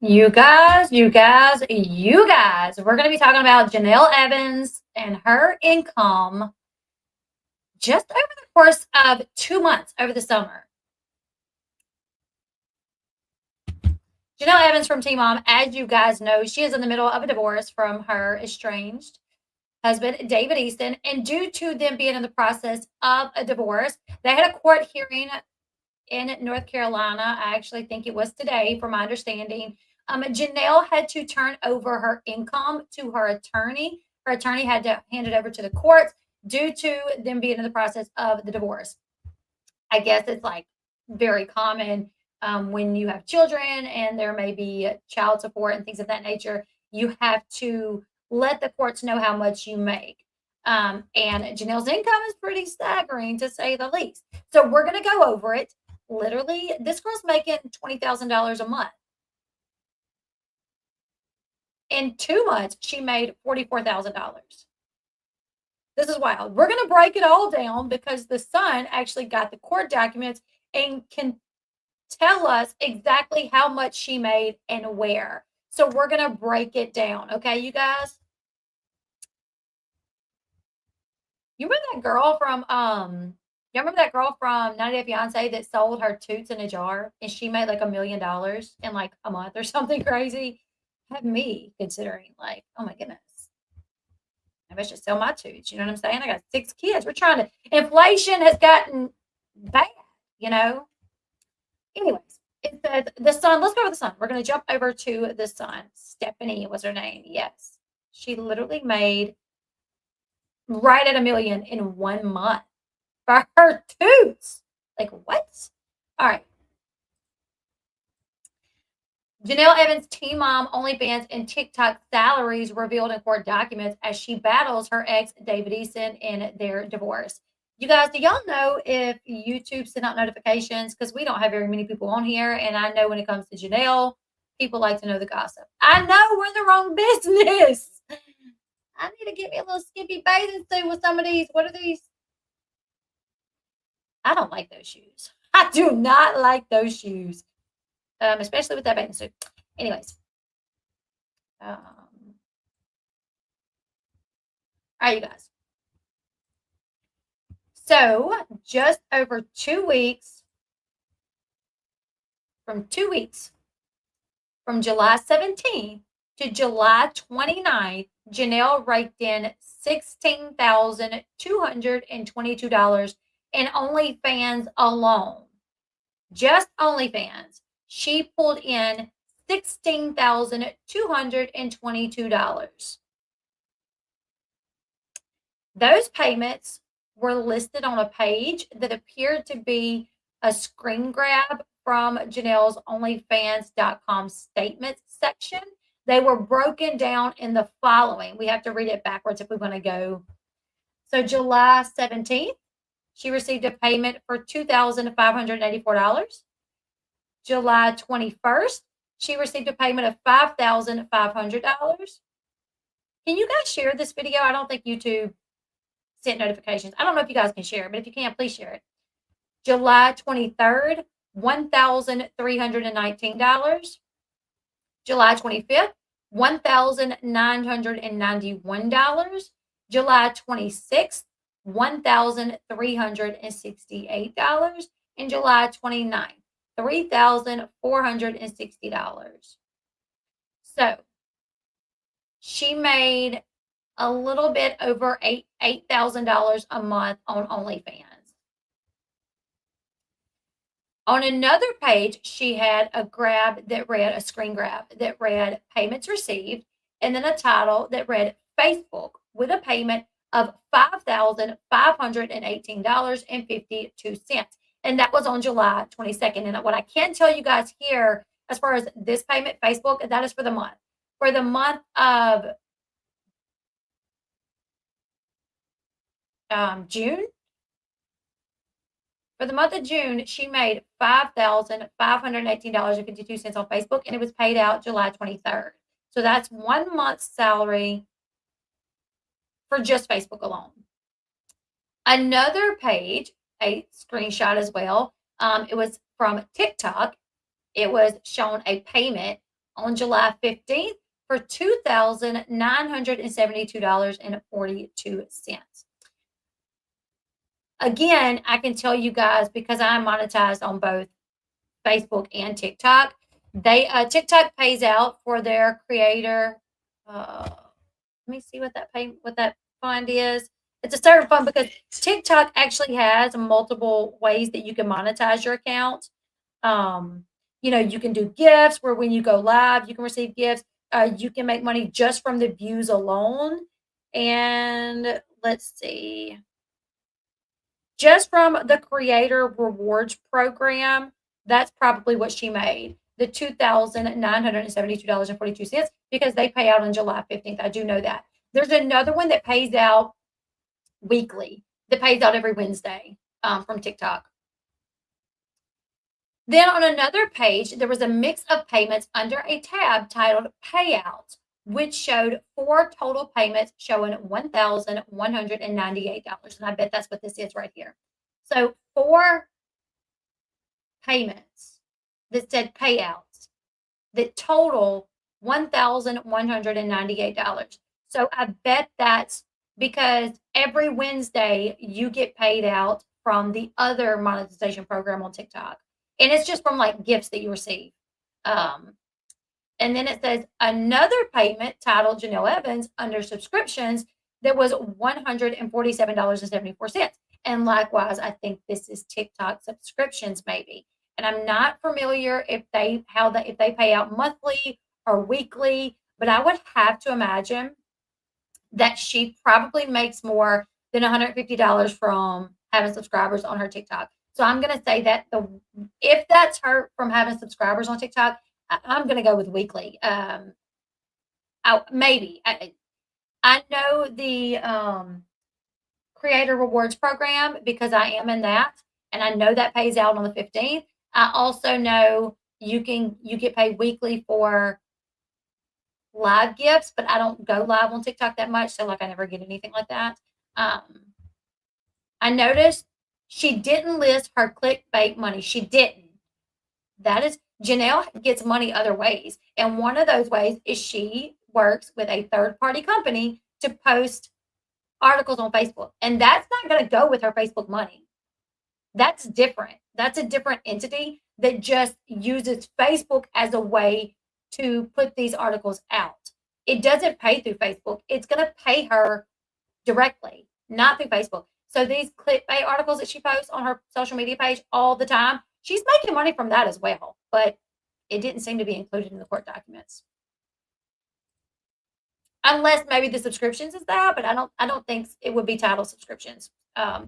You guys, we're going to be talking about Janelle Evans and her income just over the course of 2 months over the summer. Janelle Evans from Teen Mom, as you guys know, she is in the middle of a divorce from her estranged husband, David Easton, and due to them being in the process of a divorce, they had a court hearing in North Carolina. I actually think it was today, from my understanding. Janelle had to turn over her income to her attorney. Her attorney had to hand it over to the courts due to them being in the process of the divorce. I guess it's like very common when you have children and there may be child support and things of that nature. You have to let the courts know how much you make. And Janelle's income is pretty staggering, to say the least. So we're going to go over it. Literally, this girl's making $20,000 a month. In 2 months, she made $44,000. This is wild. We're going to break it all down because the son actually got the court documents and can tell us exactly how much she made and where. So we're going to break it down. Okay, you guys? You remember that girl from y'all remember that girl from 90 Day Fiance that sold her toots in a jar and she made like $1 million in like a month or something crazy? Had me considering, like, oh my goodness, maybe I should sell my toots. You know what I'm saying? I got 6 kids. We're trying to, inflation has gotten bad, you know? Anyways, it says the son, let's go with the son. We're going to jump over to the son. Stephanie was her name. Yes. She literally made right at $1 million in 1 month for her toots. Like, what? All right. Janelle Evans' Teen Mom, OnlyFans, and TikTok salaries revealed in court documents as she battles her ex, David Easton, in their divorce. You guys, do y'all know if YouTube sent out notifications? Because we don't have very many people on here, and I know when it comes to Janelle, people like to know the gossip. I know we're the wrong business. I need to get me a little skimpy bathing suit with some of these. What are these? I don't like those shoes. I do not like those shoes, especially with that bathing suit. Anyways. All right, you guys. So just over 2 weeks, from July 17th to July 29th, Janelle raked in $16,222 in OnlyFans alone. Just OnlyFans. She pulled in $16,222. Those payments were listed on a page that appeared to be a screen grab from Janelle's OnlyFans.com statements section. They were broken down in the following. We have to read it backwards if we want to go. So July 17th, she received a payment for $2,584. July 21st, she received a payment of $5,500. Can you guys share this video? I don't think YouTube sent notifications. I don't know if you guys can share it, but if you can, please share it. July 23rd, $1,319. July 25th, $1,991. July 26th, $1,368. And July 29th, $3,460. So she made a little bit over $8,000 a month on OnlyFans. On another page, she had a screen grab that read payments received, and then a title that read Facebook with a payment of $5,518.52. And that was on July 22nd. And what I can tell you guys here, as far as this payment, Facebook, that is for the month. For the month of June, for the month of June, she made $5,518.52 on Facebook, and it was paid out July 23rd. So that's 1 month's salary for just Facebook alone. Another page, a screenshot as well. It was from TikTok. It was shown a payment on July 15th for $2,972.42. Again, I can tell you guys, because I'm monetized on both Facebook and TikTok, TikTok pays out for their creator. Let me see what that fund is. It's a certain fund because TikTok actually has multiple ways that you can monetize your account. You can do gifts where when you go live, you can receive gifts. You can make money just from the views alone. And let's see. Just from the creator rewards program, that's probably what she made. The $2,972.42, because they pay out on July 15th. I do know that. There's another one that pays out weekly, that pays out every Wednesday from TikTok. Then on another page, there was a mix of payments under a tab titled Payouts, which showed 4 total payments showing $1,198. And I bet that's what this is right here. So 4 payments that said payouts that total $1,198. So I bet that's because every Wednesday you get paid out from the other monetization program on TikTok. And it's just from like gifts that you receive. And then it says another payment titled Janelle Evans under subscriptions that was $147.74. And likewise, I think this is TikTok subscriptions maybe. And I'm not familiar if they pay out monthly or weekly, but I would have to imagine that she probably makes more than $150 from having subscribers on her TikTok. So I'm going to say that if that's her from having subscribers on TikTok, I'm going to go with weekly. Maybe. I know the creator rewards program because I am in that, and I know that pays out on the 15th. I also know you get paid weekly for live gifts, but I don't go live on TikTok that much, so like I never get anything like that. I noticed she didn't list her clickbait money. She didn't. That is, Janelle gets money other ways. And one of those ways is she works with a third-party company to post articles on Facebook. And that's not going to go with her Facebook money. That's different. That's a different entity that just uses Facebook as a way to put these articles out. It doesn't pay through Facebook. It's going to pay her directly, not through Facebook. So these clickbait articles that she posts on her social media page all the time, she's making money from that as well, but it didn't seem to be included in the court documents. Unless maybe the subscriptions is that, but I don't think it would be titled subscriptions. All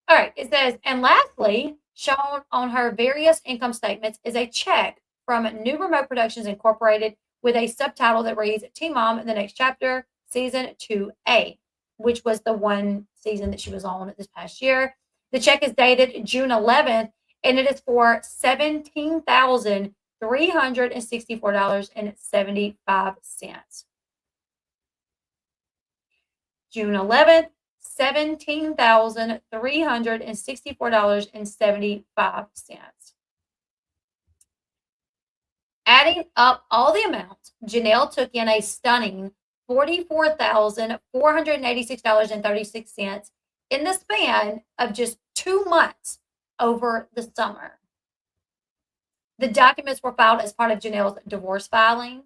right, it says, and lastly, shown on her various income statements is a check from New Remote Productions Incorporated with a subtitle that reads Teen Mom in the Next Chapter, Season 2A, which was the one season that she was on this past year. The check is dated June 11th, and it is for $17,364.75. June 11th, $17,364.75. Adding up all the amounts, Janelle took in a stunning $44,486.36 in the span of just 2 months over the summer. The documents were filed as part of Janelle's divorce filing.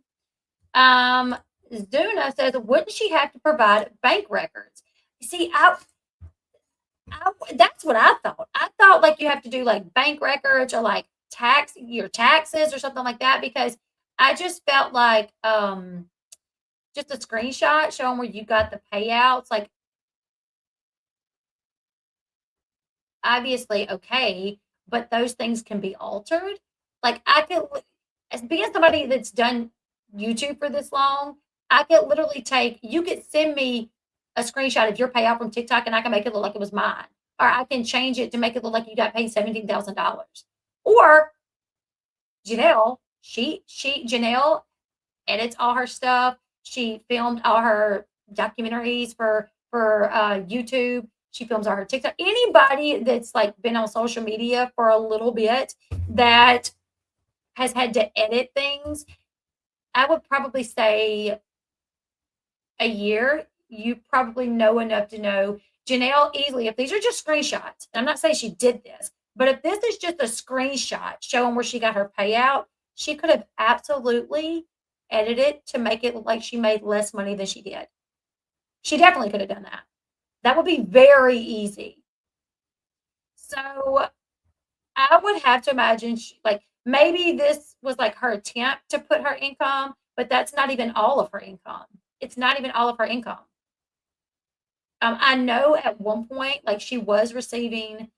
Zuna says, wouldn't she have to provide bank records? See, that's what I thought. I thought like you have to do like bank records or like your taxes or something like that, because I just felt like just a screenshot showing where you got the payouts, like obviously okay, but those things can be altered. Like I could, as being somebody that's done YouTube for this long, I could literally you could send me a screenshot of your payout from TikTok and I can make it look like it was mine. Or I can change it to make it look like you got paid $17,000. Or Janelle, Janelle edits all her stuff. She filmed all her documentaries for YouTube. She films all her TikTok. Anybody that's like been on social media for a little bit that has had to edit things, I would probably say a year. You probably know enough to know Janelle easily. If these are just screenshots, I'm not saying she did this, but if this is just a screenshot showing where she got her payout, she could have absolutely edited it to make it look like she made less money than she did. She definitely could have done that. That would be very easy. So I would have to imagine, like, maybe this was like her attempt to put her income, but that's not even all of her income. It's not even all of her income. I know at one point, like, she was receiving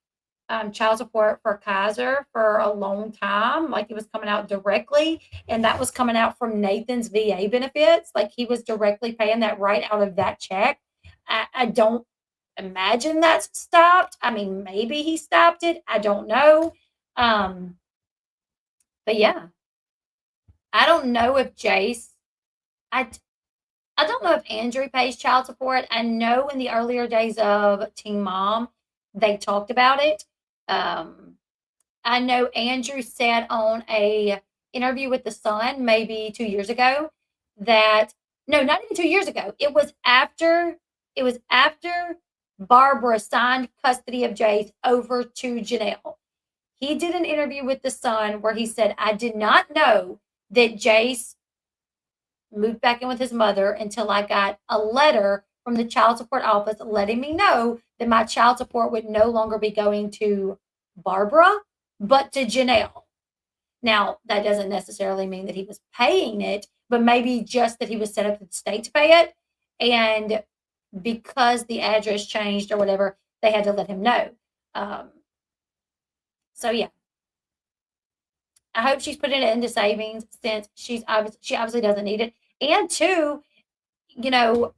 child support for Kaiser for a long time. Like, it was coming out directly, and that was coming out from Nathan's VA benefits. Like, he was directly paying that right out of that check. I don't imagine that's stopped. I mean, maybe he stopped it. I don't know. Um, but yeah, I don't know if Jace. I I don't know if Andrew pays child support. I know in the earlier days of Teen Mom, they talked about it. Um, I know Andrew said on a interview with The Sun maybe 2 years ago that no, not even 2 years ago. It was after Barbara signed custody of Jace over to Janelle. He did an interview with The Sun where he said, I did not know that Jace moved back in with his mother until I got a letter from the child support office letting me know that my child support would no longer be going to Barbara, but to Janelle. Now, that doesn't necessarily mean that he was paying it, but maybe just that he was set up with the state to pay it. And because the address changed or whatever, they had to let him know. Um, so yeah, I hope she's putting it into savings since she obviously doesn't need it. And two, you know,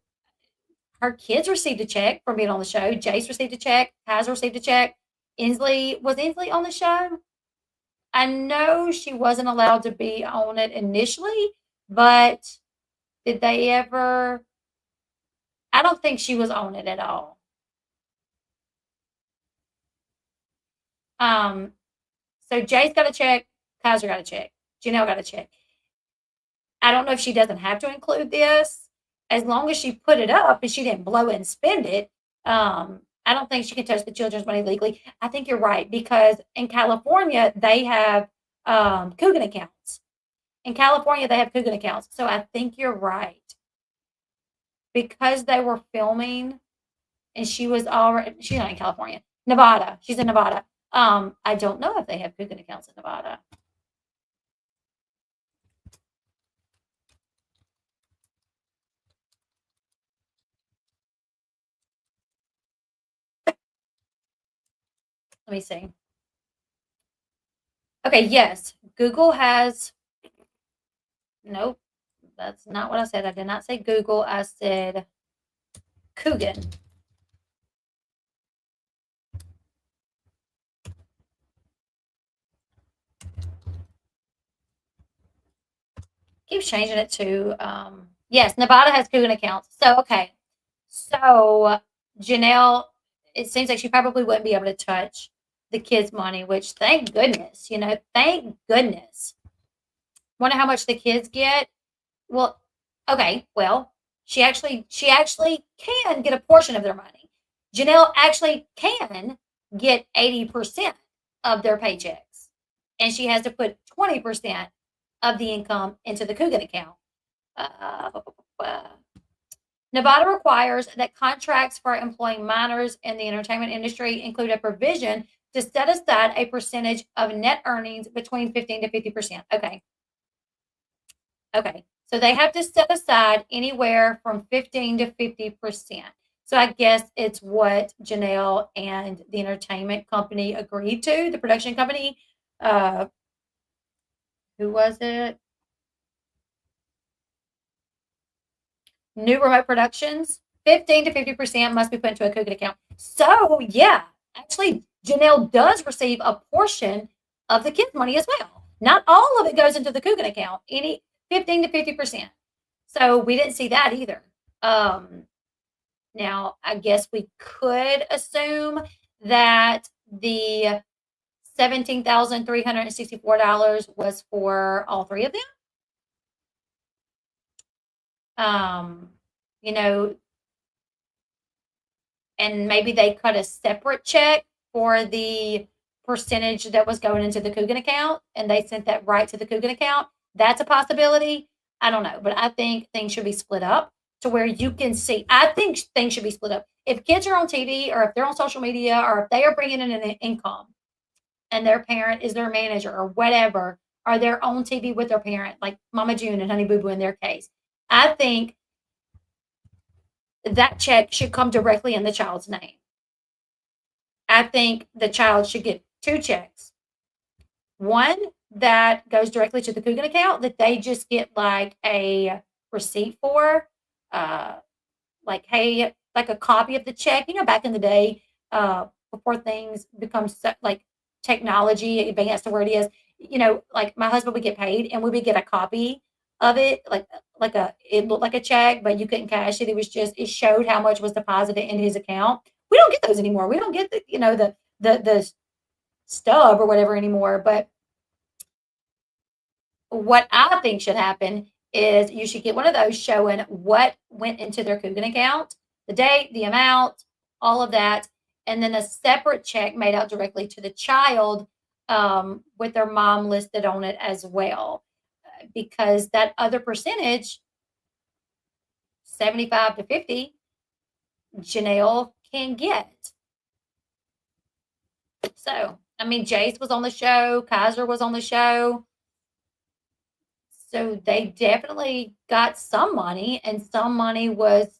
her kids received a check from being on the show. Jace received a check. Kaiser received a check. Inslee on the show? I know she wasn't allowed to be on it initially, but did they ever? I don't think she was on it at all. Um, so Jace got a check, Kaiser got a check, Janelle got a check. I don't know if she doesn't have to include this. As long as she put it up and she didn't blow it and spend it, I don't think she can touch the children's money legally. I think you're right because in California they have Coogan accounts. In California they have Coogan accounts, so I think you're right because they were filming and she's not in California, Nevada. She's in Nevada. I don't know if they have Coogan accounts in Nevada. Let me see. Okay, yes, Google has. Nope, that's not what I said. I did not say Google. I said Coogan. Keeps changing it to yes, Nevada has Coogan accounts. So okay. So Janelle, it seems like she probably wouldn't be able to touch the kids' money, which thank goodness, thank goodness. Wonder how much the kids get? Well, okay, well, she actually can get a portion of their money. Janelle actually can get 80% of their paychecks. And she has to put 20% of the income into the Coogan account. Uh, Nevada requires that contracts for employing minors in the entertainment industry include a provision to set aside a percentage of net earnings between 15 to 50%. Okay. Okay. So they have to set aside anywhere from 15 to 50%. So I guess it's what Janelle and the entertainment company agreed to, the production company. Uh, who was it? New Remote Productions. 15 to 50% must be put into a Coogan account. So yeah, actually, Janelle does receive a portion of the kids' money as well. Not all of it goes into the Coogan account. Any 15 to 50%. So we didn't see that either. Now, I guess we could assume that the $17,364 was for all three of them. Um, you know, and maybe they cut a separate check for the percentage that was going into the Coogan account and they sent that right to the Coogan account. That's a possibility. I don't know, but I think things should be split up to where you can see. I think things should be split up. If kids are on TV or if they're on social media or if they are bringing in an income and their parent is their manager or whatever, or they're on TV with their parent, like Mama June and Honey Boo Boo in their case, I think that check should come directly in the child's name. I think the child should get two checks. One that goes directly to the Coogan account that they just get like a receipt for, uh, like, hey, like a copy of the check. Back in the day, before things become like technology advanced to where it is, like my husband would get paid and we would get a copy of it, like it looked like a check, but you couldn't cash it. It was just it showed how much was deposited into his account. We don't get those anymore. We don't get the stub or whatever anymore. But what I think should happen is you should get one of those showing what went into their Coogan account, the date, the amount, all of that, and then a separate check made out directly to the child with their mom listed on it as well. Because that other percentage, 75 to 50, Janelle can get. So, I mean, Jace was on the show, Kaiser was on the show. So they definitely got some money, and some money was,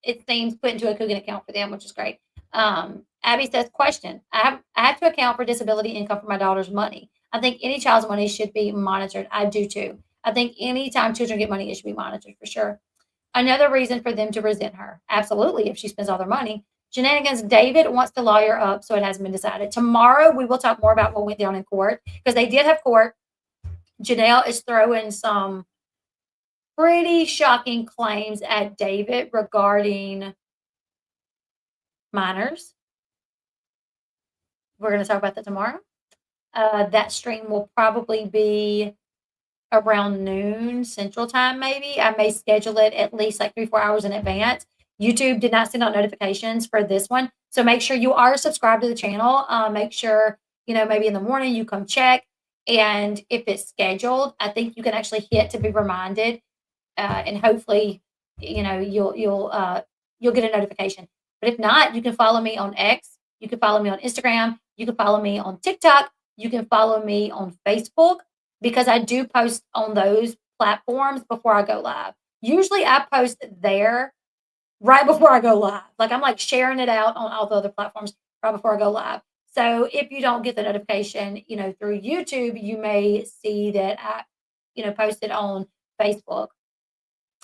it seems, put into a Coogan account for them, which is great. Abby says, question, I have to account for disability income for my daughter's money. I think any child's money should be monitored. I do too. I think anytime children get money, it should be monitored for sure. Another reason for them to resent her. Absolutely, if she spends all their money. Shenanigans, David wants to lawyer up, so it hasn't been decided. Tomorrow, we will talk more about what went down in court, because they did have court. Janelle is throwing some pretty shocking claims at David regarding minors. We're going to talk about that tomorrow. That stream will probably be around noon Central Time, maybe. I may schedule it at least like 3-4 hours in advance. YouTube did not send out notifications for this one. So make sure you are subscribed to the channel. Make sure, maybe in the morning you come check. And if it's scheduled, I think you can actually hit to be reminded. And hopefully, you'll get a notification. But if not, you can follow me on X. You can follow me on Instagram. You can follow me on TikTok. You can follow me on Facebook, because I do post on those platforms before I go live. Usually I post there right before I go live. Like I'm like sharing it out on all the other platforms right before I go live. So if you don't get the notification, through YouTube, you may see that I, posted on Facebook.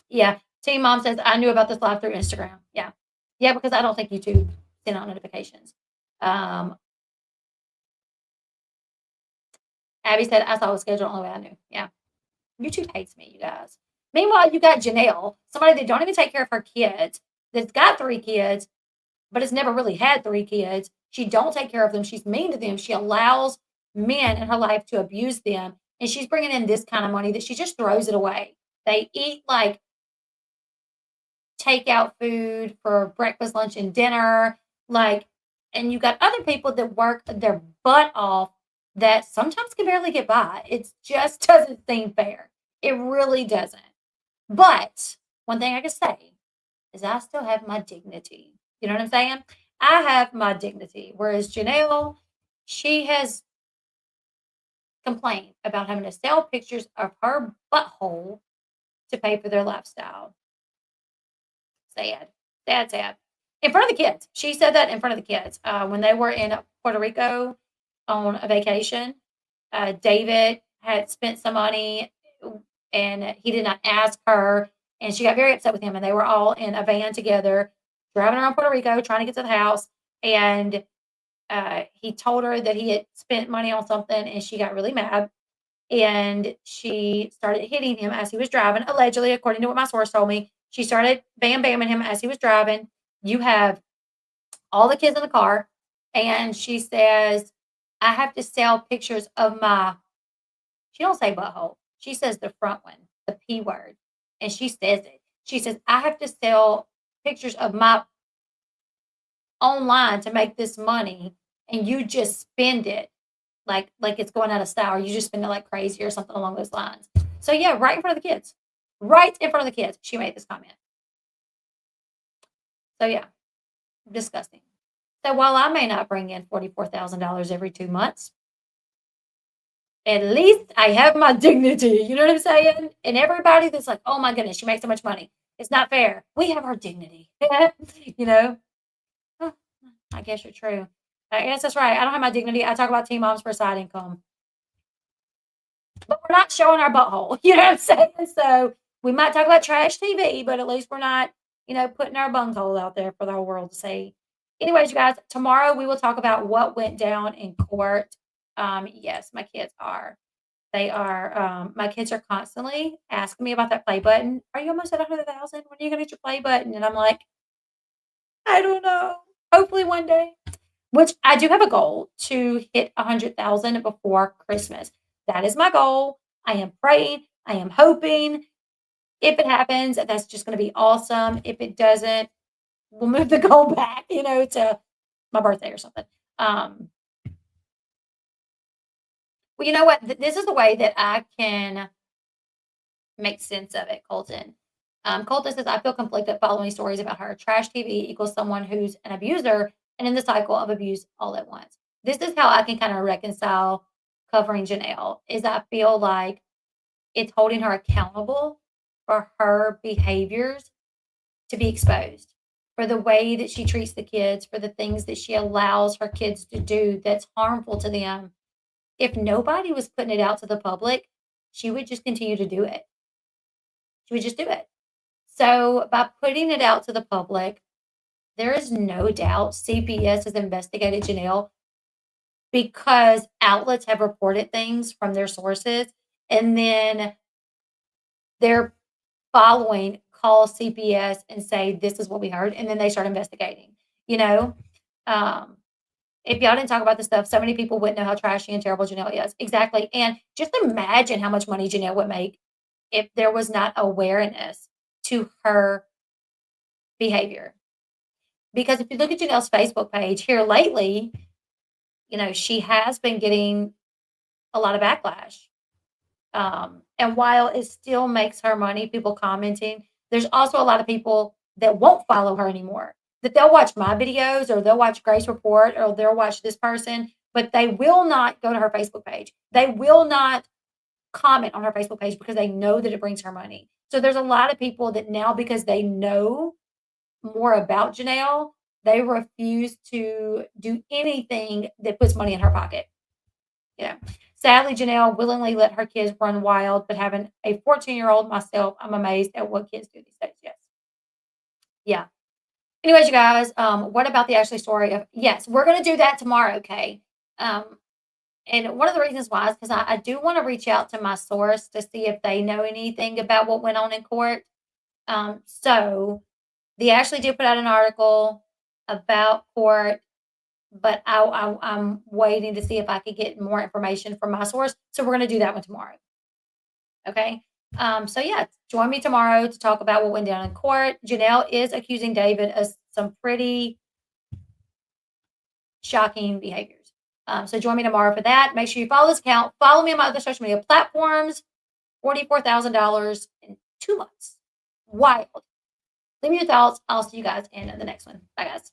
Yeah. Team Mom says, I knew about this live through Instagram. Yeah. Yeah, because I don't think YouTube sent out notifications. Abby said, I saw a schedule only way I knew. Yeah. YouTube hates me, you guys. Meanwhile, you got Janelle, somebody that don't even take care of her kids, that's got 3 kids, but has never really had 3 kids. She don't take care of them. She's mean to them. She allows men in her life to abuse them. And she's bringing in this kind of money that she just throws it away. They eat like takeout food for breakfast, lunch, and dinner. And you got other people that work their butt off that sometimes can barely get by. It just doesn't seem fair. It really doesn't. But one thing I can say is I still have my dignity. You know what I'm saying? I have my dignity. Whereas Janelle, she has complained about having to sell pictures of her butthole to pay for their lifestyle. Sad. Sad. In front of the kids. She said that in front of the kids. When they were in Puerto Rico on a vacation, David had spent some money and he did not ask her. And she got very upset with him. And they were all in a van together, driving around Puerto Rico, trying to get to the house. And he told her that he had spent money on something, and she got really mad. And she started hitting him as he was driving, allegedly, according to what my source told me. She started bam-bamming him as he was driving. You have all the kids in the car. And she says, I have to sell pictures of my, she don't say butthole. She says the front one, the P word. And she says it. She says, I have to sell pictures of my online to make this money, and you just spend it like it's going out of style, or you just spend it like crazy or something along those lines. So yeah, right in front of the kids. Right in front of the kids, she made this comment. So yeah, disgusting. So while I may not bring in $44,000 every 2 months, at least I have my dignity. You know what I'm saying? And everybody that's like, oh my goodness, she makes so much money. It's not fair. We have our dignity. you know? Huh, I guess you're true. I guess that's right. I don't have my dignity. I talk about teen moms for side income. But we're not showing our butthole. You know what I'm saying? So we might talk about trash TV, but at least we're not, putting our bunghole out there for the whole world to see. Anyways, you guys, tomorrow we will talk about what went down in court. Yes, my kids are. They are. My kids are constantly asking me about that play button. Are you almost at 100,000? When are you gonna get your play button? And I'm like, I don't know. Hopefully one day. Which I do have a goal to hit 100,000 before Christmas. That is my goal. I am praying. I am hoping. If it happens, that's just going to be awesome. If it doesn't, we'll move the goal back, to my birthday or something. Well, you know what? This is the way that I can make sense of it, Colton. Colton says, I feel conflicted following stories about her. Trash TV equals someone who's an abuser and in the cycle of abuse all at once. This is how I can kind of reconcile covering Janelle, is I feel like it's holding her accountable for her behaviors to be exposed, for the way that she treats the kids, for the things that she allows her kids to do that's harmful to them. If nobody was putting it out to the public, she would just continue to do it. She would just do it. So by putting it out to the public, there is no doubt CPS has investigated Janelle because outlets have reported things from their sources, and then their following call CPS and say, this is what we heard, and then they start investigating. You know, um, if y'all didn't talk about this stuff, so many people wouldn't know how trashy and terrible Janelle is. Exactly. And just imagine how much money Janelle would make if there was not awareness to her behavior. Because if you look at Janelle's Facebook page here lately, she has been getting a lot of backlash. And while it still makes her money, people commenting, there's also a lot of people that won't follow her anymore. That they'll watch my videos or they'll watch Grace Report or they'll watch this person, but they will not go to her Facebook page. They will not comment on her Facebook page because they know that it brings her money. So there's a lot of people that now, because they know more about Janelle, they refuse to do anything that puts money in her pocket. Sadly, Janelle willingly let her kids run wild, but having a 14-year-old myself, I'm amazed at what kids do these days. Yes. Yeah. Anyways, you guys, what about the Ashley story of, yes, we're going to do that tomorrow. Okay. And one of the reasons why is because I do want to reach out to my source to see if they know anything about what went on in court. So the Ashley did put out an article about court, but I'm waiting to see if I could get more information from my source. So we're going to do that one tomorrow. Okay. So yeah, join me tomorrow to talk about what went down in court. Janelle is accusing David of some pretty shocking behaviors. So join me tomorrow for that. Make sure you follow this account. Follow me on my other social media platforms. $44,000 in 2 months. Wild. Leave me your thoughts. I'll see you guys in the next one. Bye, guys.